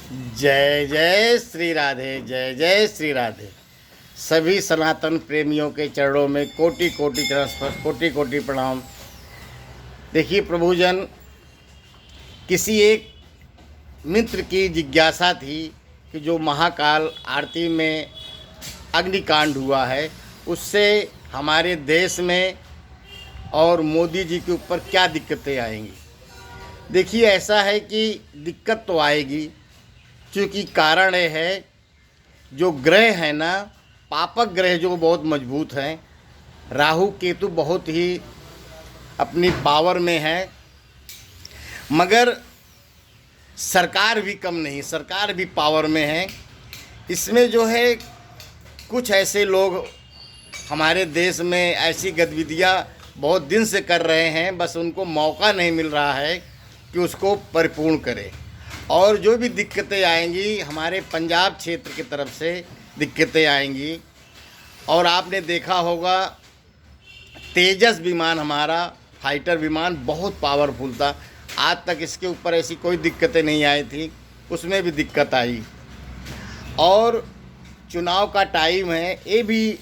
जय जय श्री राधे, जय जय श्री राधे। सभी सनातन प्रेमियों के चरणों में कोटि कोटि चरण स्पर्श, कोटि कोटि प्रणाम। देखिए प्रभुजन, किसी एक मित्र की जिज्ञासा थी कि जो महाकाल आरती में अग्निकांड हुआ है उससे हमारे देश में और मोदी जी के ऊपर क्या दिक्कतें आएंगी। देखिए ऐसा है कि दिक्कत तो आएगी, क्योंकि कारण ये है जो ग्रह है ना, पापक ग्रह जो बहुत मजबूत हैं, राहु केतु बहुत ही अपनी पावर में है, मगर सरकार भी कम नहीं, सरकार भी पावर में है। इसमें जो है कुछ ऐसे लोग हमारे देश में ऐसी गतिविधियां बहुत दिन से कर रहे हैं, बस उनको मौका नहीं मिल रहा है कि उसको परिपूर्ण करें। और जो भी दिक्कतें आएंगी हमारे पंजाब क्षेत्र की तरफ से दिक्कतें आएंगी। और आपने देखा होगा तेजस विमान, हमारा फाइटर विमान बहुत पावरफुल था, आज तक इसके ऊपर ऐसी कोई दिक्कतें नहीं आई थी, उसमें भी दिक्कत आई। और चुनाव का टाइम है, ये भी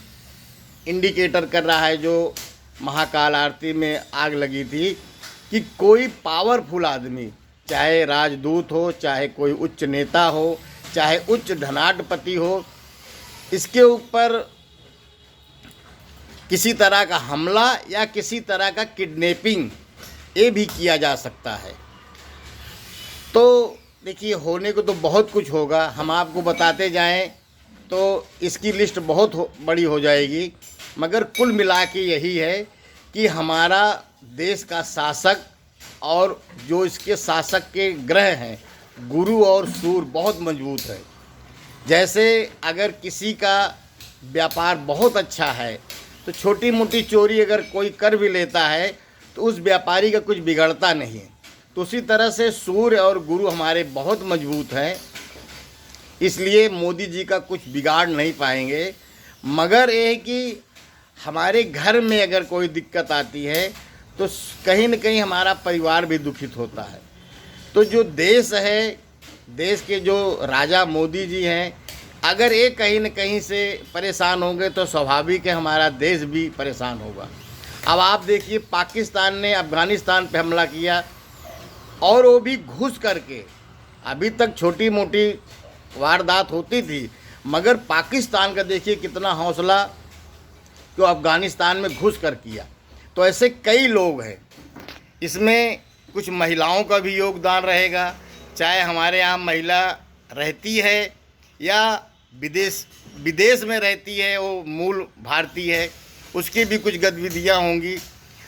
इंडिकेटर कर रहा है जो महाकाल आरती में आग लगी थी, कि कोई पावरफुल आदमी, चाहे राजदूत हो, चाहे कोई उच्च नेता हो, चाहे उच्च धनाढ्यपति हो, इसके ऊपर किसी तरह का हमला या किसी तरह का किडनैपिंग ये भी किया जा सकता है। तो देखिए होने को तो बहुत कुछ होगा, हम आपको बताते जाएं तो इसकी लिस्ट बहुत बड़ी हो जाएगी, मगर कुल मिला के यही है कि हमारा देश का शासक और जो इसके शासक के ग्रह हैं गुरु और सूर्य बहुत मजबूत है। जैसे अगर किसी का व्यापार बहुत अच्छा है तो छोटी मोटी चोरी अगर कोई कर भी लेता है तो उस व्यापारी का कुछ बिगड़ता नहीं है। तो उसी तरह से सूर्य और गुरु हमारे बहुत मजबूत हैं, इसलिए मोदी जी का कुछ बिगाड़ नहीं पाएंगे। मगर ये है कि हमारे घर में अगर कोई दिक्कत आती है तो कहीं न कहीं हमारा परिवार भी दुखित होता है। तो जो देश है, देश के जो राजा मोदी जी हैं, अगर ये कहीं न कहीं से परेशान होंगे तो स्वाभाविक है हमारा देश भी परेशान होगा। अब आप देखिए पाकिस्तान ने अफ़गानिस्तान पे हमला किया और वो भी घुस करके। अभी तक छोटी मोटी वारदात होती थी, मगर पाकिस्तान का देखिए कितना हौसला कि अफ़गानिस्तान में घुस कर किया। तो ऐसे कई लोग हैं, इसमें कुछ महिलाओं का भी योगदान रहेगा, चाहे हमारे यहाँ महिला रहती है या विदेश में रहती है, वो मूल भारतीय है, उसकी भी कुछ गतिविधियाँ होंगी।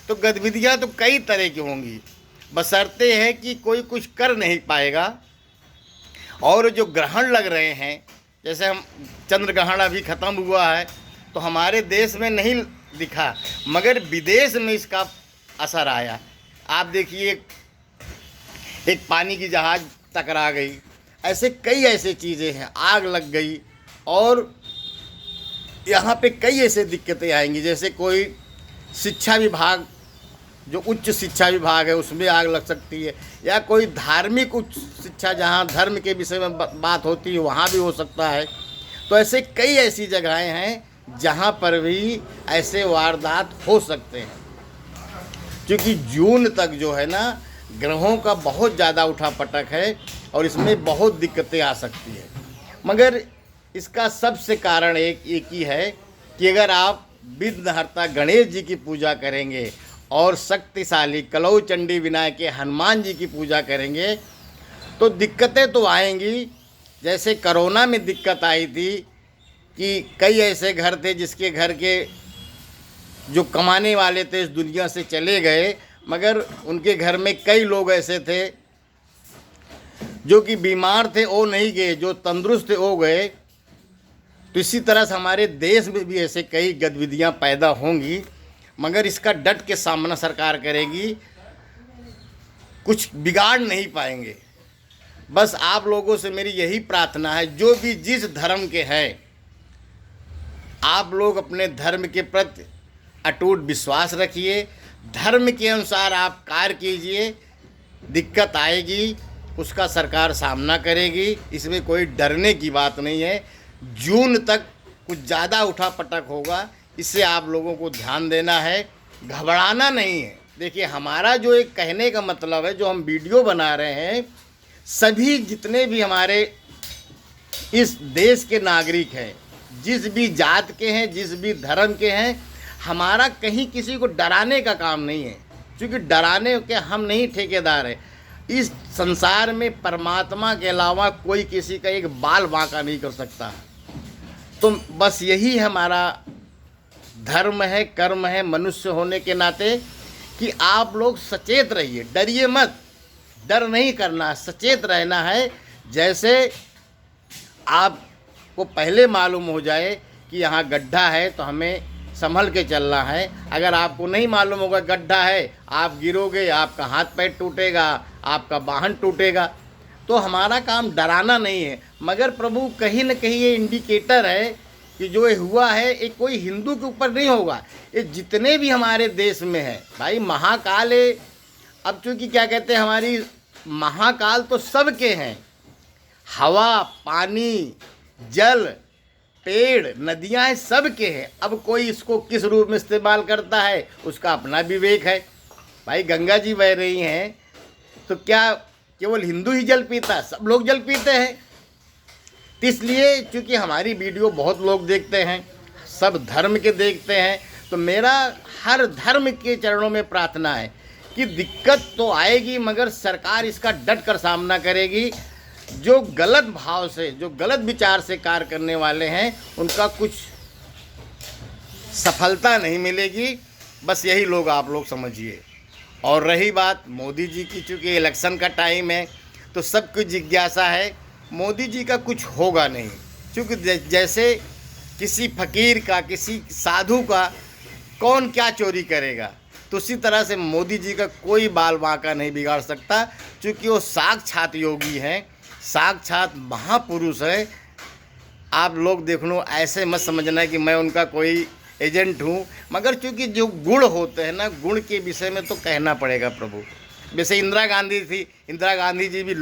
तो गतिविधियाँ तो कई तरह की होंगी, बशर्ते है कि कोई कुछ कर नहीं पाएगा। और जो ग्रहण लग रहे हैं, जैसे हम चंद्र ग्रहण अभी ख़त्म हुआ है तो हमारे देश में नहीं दिखा, मगर विदेश में इसका असर आया। आप देखिए एक पानी की जहाज़ टकरा गई, ऐसे कई ऐसे चीज़ें हैं, आग लग गई। और यहाँ पे कई ऐसे दिक्कतें आएंगी, जैसे कोई शिक्षा विभाग, जो उच्च शिक्षा विभाग है, उसमें आग लग सकती है, या कोई धार्मिक उच्च शिक्षा जहाँ धर्म के विषय में बात होती है वहाँ भी हो सकता है। तो ऐसे कई ऐसी जगहें हैं जहाँ पर भी ऐसे वारदात हो सकते हैं, क्योंकि जून तक जो है ना ग्रहों का बहुत ज़्यादा उठापटक है और इसमें बहुत दिक्कतें आ सकती है। मगर इसका सबसे कारण एक ही है कि अगर आप विघ्नहर्ता गणेश जी की पूजा करेंगे और शक्तिशाली कलौ चंडी विनायक के हनुमान जी की पूजा करेंगे तो दिक्कतें तो आएंगी। जैसे कोरोना में दिक्कत आई थी कि कई ऐसे घर थे जिसके घर के जो कमाने वाले थे इस दुनिया से चले गए, मगर उनके घर में कई लोग ऐसे थे जो कि बीमार थे, वो नहीं गए, जो तंदुरुस्त थे वो गए। तो इसी तरह से हमारे देश में भी ऐसे कई गतिविधियां पैदा होंगी, मगर इसका डट के सामना सरकार करेगी, कुछ बिगाड़ नहीं पाएंगे। बस आप लोगों से मेरी यही प्रार्थना है, जो भी जिस धर्म के हैं, आप लोग अपने धर्म के प्रति अटूट विश्वास रखिए, धर्म के अनुसार आप कार्य कीजिए। दिक्कत आएगी उसका सरकार सामना करेगी, इसमें कोई डरने की बात नहीं है। जून तक कुछ ज़्यादा उठापटक होगा, इससे आप लोगों को ध्यान देना है, घबराना नहीं है। देखिए, हमारा जो एक कहने का मतलब है, जो हम वीडियो बना रहे हैं, सभी जितने भी हमारे इस देश के नागरिक हैं, जिस भी जात के हैं, जिस भी धर्म के हैं, हमारा कहीं किसी को डराने का काम नहीं है, क्योंकि डराने के हम नहीं ठेकेदार हैं। इस संसार में परमात्मा के अलावा कोई किसी का एक बाल बांका नहीं कर सकता। तो बस यही हमारा धर्म है, कर्म है मनुष्य होने के नाते, कि आप लोग सचेत रहिए, डरिए मत। डर नहीं करना, सचेत रहना है। जैसे आपको पहले मालूम हो जाए कि यहाँ गड्ढा है तो हमें संभल के चलना है। अगर आपको नहीं मालूम होगा गड्ढा है, आप गिरोगे, आपका हाथ पैर टूटेगा, आपका वाहन टूटेगा। तो हमारा काम डराना नहीं है, मगर प्रभु कहीं न कहीं ये इंडिकेटर है कि जो ये हुआ है ये कोई हिंदू के ऊपर नहीं होगा, ये जितने भी हमारे देश में है। भाई महाकाल है, अब चूँकि क्या कहते हैं, हमारी महाकाल तो सबके हैं। हवा, पानी, जल, पेड़, नदियाँ सबके हैं। अब कोई इसको किस रूप में इस्तेमाल करता है, उसका अपना विवेक है। भाई गंगा जी बह रही हैं तो क्या केवल हिंदू ही जल पीता? सब लोग जल पीते हैं। तो इसलिए चूँकि हमारी वीडियो बहुत लोग देखते हैं, सब धर्म के देखते हैं, तो मेरा हर धर्म के चरणों में प्रार्थना है कि दिक्कत तो आएगी, मगर सरकार इसका डट कर सामना करेगी। जो गलत भाव से, जो गलत विचार से कार्य करने वाले हैं, उनका कुछ सफलता नहीं मिलेगी। बस यही लोग आप लोग समझिए। और रही बात मोदी जी की, चूँकि इलेक्शन का टाइम है तो सबकी जिज्ञासा है मोदी जी का कुछ होगा नहीं, क्योंकि जैसे किसी फकीर का, किसी साधु का कौन क्या चोरी करेगा, तो उसी तरह से मोदी जी का कोई बाल बांका नहीं बिगाड़ सकता, क्योंकि वो साक्षात योगी हैं, साक्षात महापुरुष है। आप लोग देख लो, ऐसे मत समझना कि मैं उनका कोई एजेंट हूँ, मगर चूँकि जो गुण होते हैं ना, गुण के विषय में तो कहना पड़ेगा प्रभु। जैसे इंदिरा गांधी थी, इंदिरा गांधी जी भी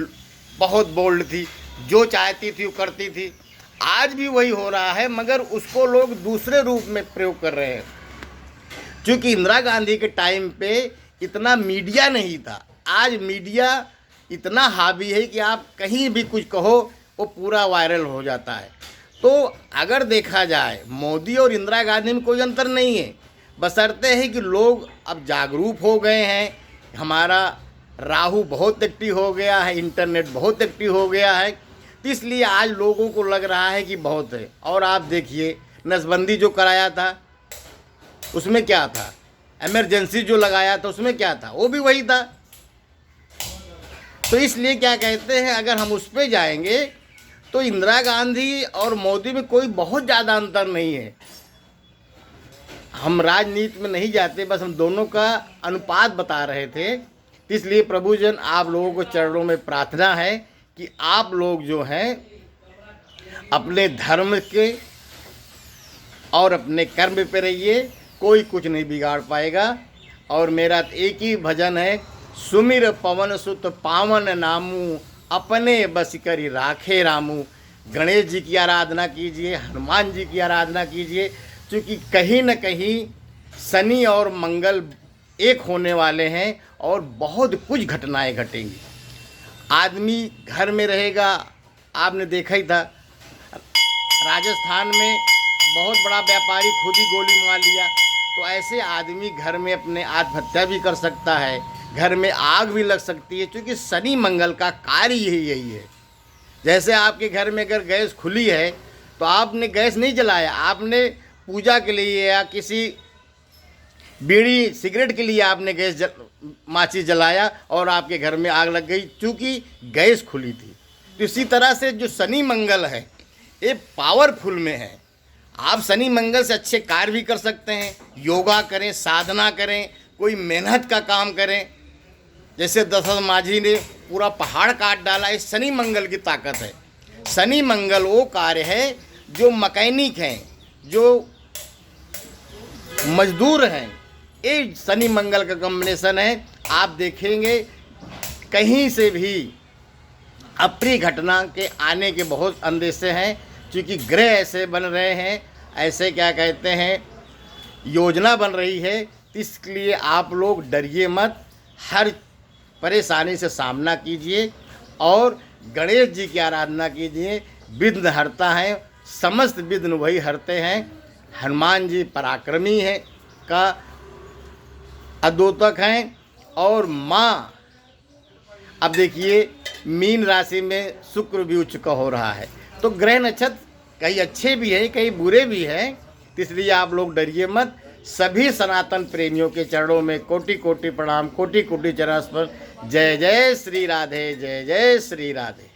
बहुत बोल्ड थी, जो चाहती थी वो करती थी। आज भी वही हो रहा है, मगर उसको लोग दूसरे रूप में प्रयोग कर रहे हैं। क्योंकि इंदिरा गांधी के टाइम पे इतना मीडिया नहीं था, आज मीडिया इतना हावी है कि आप कहीं भी कुछ कहो वो पूरा वायरल हो जाता है। तो अगर देखा जाए, मोदी और इंदिरा गांधी में कोई अंतर नहीं है, बशर्ते है कि लोग अब जागरूक हो गए हैं। हमारा राहु बहुत एक्टिव हो गया है, इंटरनेट बहुत एक्टिव हो गया है, तो इसलिए आज लोगों को लग रहा है कि बहुत है। और आप देखिए, नसबंदी जो कराया था उसमें क्या था, इमरजेंसी जो लगाया था उसमें क्या था, वो भी वही था। तो इसलिए क्या कहते हैं, अगर हम उस पर जाएंगे तो इंदिरा गांधी और मोदी में कोई बहुत ज़्यादा अंतर नहीं है। हम राजनीति में नहीं जाते, बस हम दोनों का अनुपात बता रहे थे। इसलिए प्रभुजन, आप लोगों को चरणों में प्रार्थना है कि आप लोग जो हैं अपने धर्म के और अपने कर्म पे रहिए, कोई कुछ नहीं बिगाड़ पाएगा। और मेरा एक ही भजन है, सुमिर पवन सुत पावन नामू, अपने बस करी राखे रामू। गणेश जी की आराधना कीजिए, हनुमान जी की आराधना कीजिए, क्योंकि कहीं न कहीं शनि और मंगल एक होने वाले हैं और बहुत कुछ घटनाएं घटेंगी। आदमी घर में रहेगा, आपने देखा ही था राजस्थान में बहुत बड़ा व्यापारी खुद ही गोली मार लिया। तो ऐसे आदमी घर में अपने आत्महत्या भी कर सकता है, घर में आग भी लग सकती है, क्योंकि शनि मंगल का कार्य यही है। जैसे आपके घर में अगर गैस खुली है तो आपने गैस नहीं जलाया, आपने पूजा के लिए या किसी बीड़ी सिगरेट के लिए आपने माचिस जलाया और आपके घर में आग लग गई, क्योंकि गैस खुली थी। तो इसी तरह से जो शनि मंगल है ये पावरफुल में है। आप शनि मंगल से अच्छे कार्य भी कर सकते हैं, योगा करें, साधना करें, कोई मेहनत का काम करें। जैसे दशरथ माझी ने पूरा पहाड़ काट डाला, ये शनि मंगल की ताकत है। शनि मंगल वो कार्य है जो मैकेनिक हैं, जो मजदूर हैं, ये शनि मंगल का कॉम्बिनेशन है। आप देखेंगे कहीं से भी अप्रिय घटना के आने के बहुत अंदेशे हैं, क्योंकि ग्रह ऐसे बन रहे हैं, ऐसे क्या कहते हैं योजना बन रही है। इसके लिए आप लोग डरिए मत, हर परेशानी से सामना कीजिए और गणेश जी की आराधना कीजिए। विघ्न हरता है, समस्त विघ्न वही हरते हैं। हनुमान जी पराक्रमी है का अद्योतक हैं। और माँ, अब देखिए मीन राशि में शुक्र भी उच्च का हो रहा है, तो ग्रह नक्षत्र कई अच्छे भी हैं कई बुरे भी हैं, इसलिए आप लोग डरिए मत। सभी सनातन प्रेमियों के चरणों में कोटि कोटि प्रणाम, कोटि कोटि चरण स्पर्श। जय जय श्री राधे, जय जय श्री राधे।